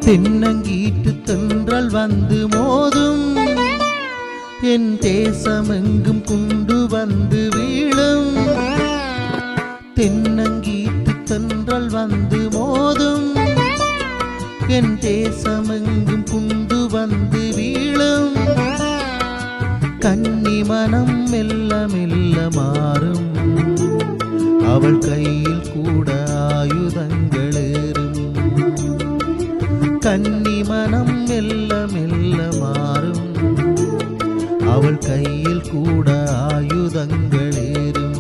தென்னங்கீட்டு தென்றல் வந்து மோதும் என் தேசமெங்கும் குண்டு வந்து வீழும். தென்னங்கீட்டு தென்றல் வந்து மோதும் என் தேசமெங்கும் குண்டு வந்து வீழும். கன்னி மனம் மெல்ல மெல்ல மாறும், அவள் கையில் கூட ஆயுதங்கள் ஏறும். கன்னி மனம் மெல்ல மெல்ல மாறும், அவள் கையில் கூட ஆயுதங்கள் ஏறும்.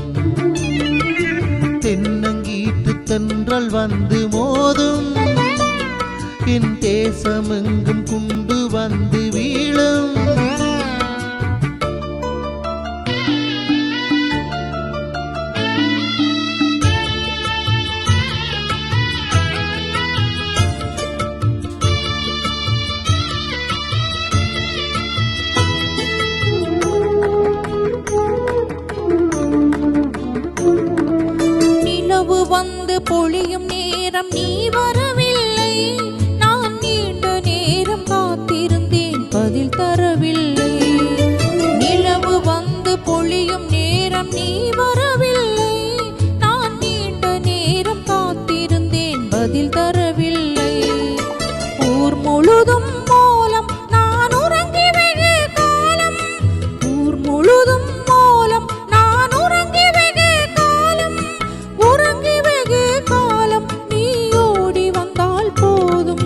தென்னங்கீட்டு தென்றல் வந்து மோதும் என் தேசமெங்கும் குண்டு வந்து வீழும். வந்து பொழியும் நேரம் நீ வரவில்லை, நான் நீண்ட நேரம் காத்திருந்தேன் பதில் தரவில்லை. நிலவு வந்து பொழியும் நேரம் நீ வரவில்லை, நான் நீண்ட நேரம் காத்திருந்தேன் பதில் தரவில்லை. ஊர் முழுதும் மூலம் நான் உறங்கி வெகு காலம், ஊர் முழுதும் மூலம் நான் உறங்கி வெகு காலம், உறங்கி வெகு காலம் நீ ஓடி வந்தால் போதும்.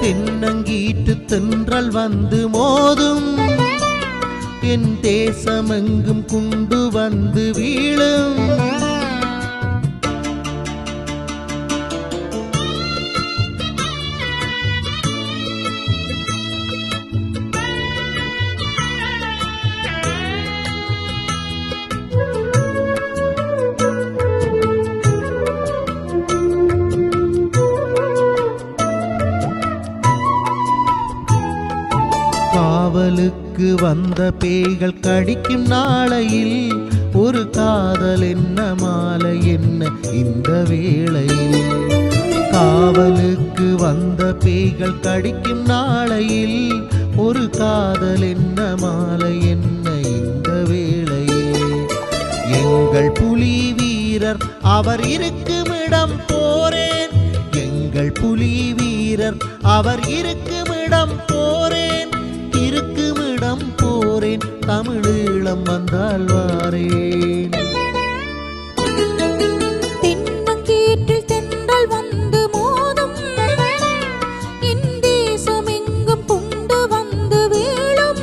தென்னங்கீட்டு தென்றல் வந்து மோதும் என் தேசமெங்கும் குண்டு வந்து வீழும். காவலுக்கு வந்த பேய்கள் கடிக்கும் நாளையில் ஒரு காதல் என்ன மாலை என்ன இந்த வேளையில். காவலுக்கு வந்த பேய்கள் கடிக்கும் நாளையில் ஒரு காதல் என்ன மாலை என்ன இந்த வேளையில். எங்கள் புலி வீரர் அவர் இருக்குமிடம் போரேன், எங்கள் புலி வீரர் அவர் இருக்குமிடம் போரேன், இருக்குமிடம் போரேன் தமிழீழம் வந்தால் வாரேன். தென்னங்கீற்றில் தென்றல் வந்து மோதும் என் தேசமெங்கும் குண்டு வந்து வீழும்.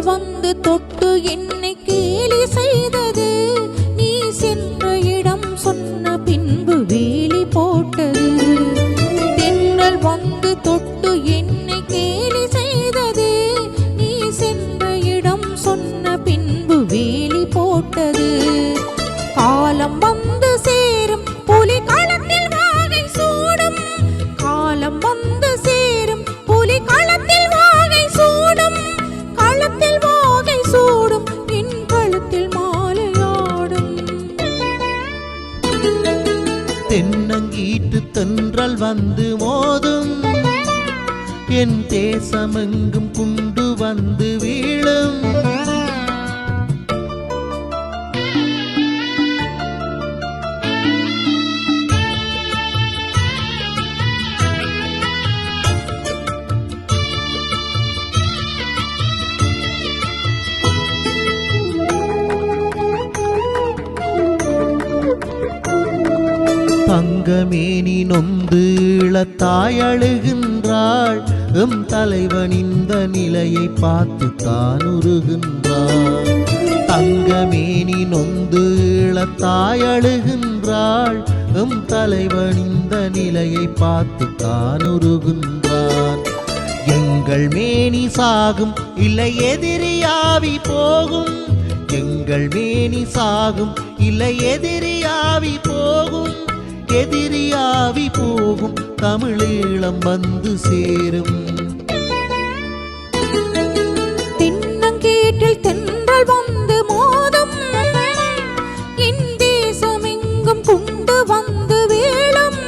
வந்து தொட்டு என்னை கேலி செய்தது, நீ சென்ற இடம் சொன்ன பின்பு வேலி போட்டது. தென்றல் வந்து தொட்டு என்னை கேலி செய்தது, நீ சென்ற இடம் சொன்ன பின்பு வேலி போட்டது. காலம் வந்து சேரும் புலி களத்தில் வாகை சூடும், காலம் வந்து சேரும் புலி களத்தில் வாகை சூடும், களத்தில் வாகை சூடும் என் களத்தில் மாலையாடும். தென்னங்கீட்டு தென்றல் வந்து மோதும் என் தேசமெங்கும் குண்டு வந்து வீழும். தங்கமேனி நொந்து இளத்தாய் அழுகின்றாள், எம் தலைவன் இந்த நிலையை பார்த்து தான் உருகின்றாள். தங்கமேனி நொந்து இளத்தாய் அழுகின்றாள், எம் தலைவன் இந்த நிலையை பார்த்து தான் உருகின்றான். எங்கள் மேனி சாகும் இல்லை எதிரியாவி போகும், எங்கள் மேனி சாகும் இல்லை எதிரியாவி போகும், எதிரியாவி போகும் தமிழீழம் வந்து சேரும். தென்னங்கீற்றில் தென்றல் வந்து மோதும், என் தேசமெங்கும் கொண்டு வந்து வீழும்.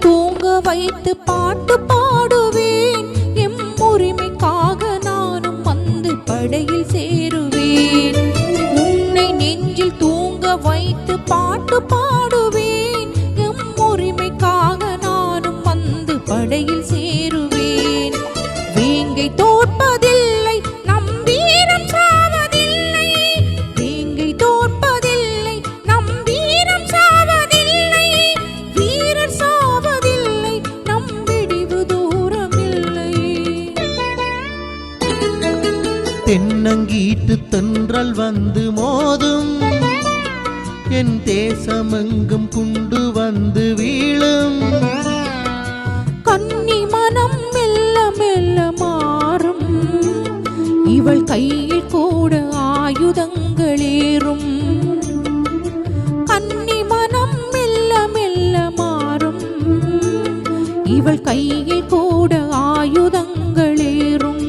தூங்க வைத்து பாட்டு பாடுவேன், எம் உரிமைக்காக நானும் வந்து படையில் சேருவேன். உன்னை நெஞ்சில் தூங்க வைத்து பாட்டு பாடுவேன், எம் உரிமைக்காக நானும் வந்து படையில் சேருவேன். வேங்கை தோற்பதில்லை, நம் வீரம் சாவதில்லை. வேங்கை தோற்பதில்லை, நம் வீரம் சாவதில்லை. வீரர் சாவதில்லை, நம் விடிவு தூரமில்லை. தென்னங்கீட்டு தென்றல் வந்து மோதும், என் தேசமெங்கும் குண்டு வந்து வீழும். கன்னி மனம் மெல்ல மெல்ல மாறும், இவள் கையில் கூட ஆயுதங்களேறும். கன்னி மனம் மெல்ல மெல்ல மாறும், இவள் கையில் கூட ஆயுதங்களேறும்.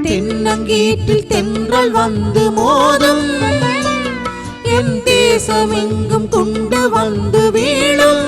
தென்னங்கீட்டில் தென்றல் வந்து மோதும், என் தேசமெங்கும் குண்டு வந்து வீழும்.